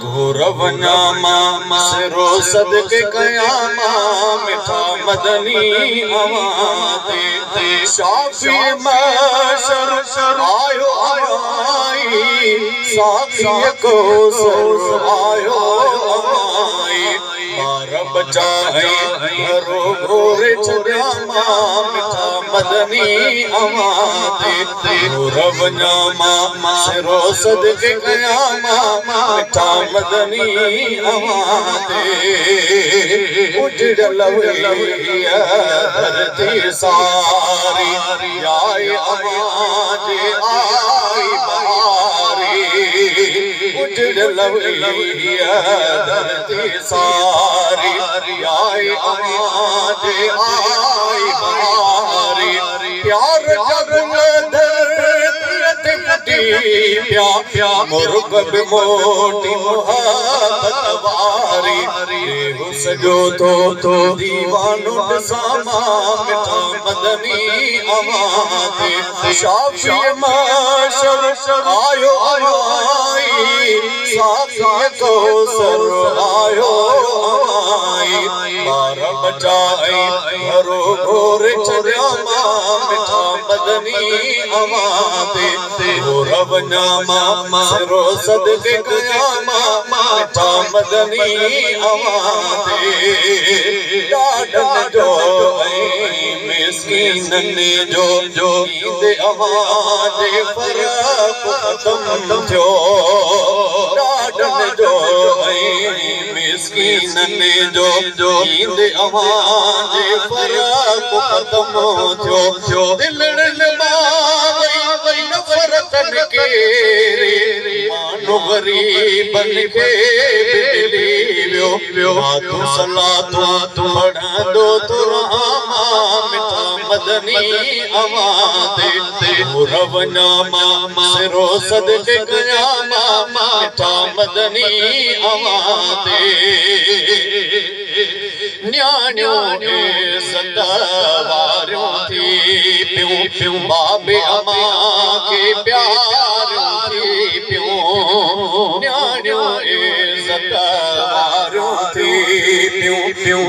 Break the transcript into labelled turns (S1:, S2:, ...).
S1: घोरवनामा सिरो सदके कयामा मिठा मदनी आवाज़े शाफी महशर आयो आई साथी को सर आयो आई मार बचाए घरो घोरे छड़ियामा मिठा मदनी आवाज़े घोरवनामा सिरो सदके कयामा मिठा मदनी आवाज़े उजड़ लविया धरती सारी आई आवाज़े आई बहारी उजड़ लविया धरती सारी आई आवाज़े आई बहारी प्यार जग प्यार मुर्ग भी मोटी मुहब्बत वारी सजो तो दीवानो सामा मिठा मदनी आवाज़े शाफी महशर आयो आई साथी को सर आयो आई मार बचाए घरो घोरे छड़ियामा मिठा मदनी आवाज़े घोरवनामा सिरो सदके कयामा मिठा मदनी आवाज़े ॾाढन जो मिस्कीनन जो ईद आवाज़े फ़र्क़ ख़त्म थियो ॾाढन जो मिस्कीनन जो ईद आवाज़े फ़र्क़ ख़त्म थियो दिलड़न नफ़रतन के मानो गरीबन के बिलियो तू सलातो पढ़ंदो तुरामा मिठा मदनी आवाज़े घोरवनामा सिरो सदके कयामा मिठा मदनी आवाज़े न्याणियों सदावारियों थी प्यूं बाबे अमा के प्यार थी प्यूं न्याणियों सदावारियों थी प्यूं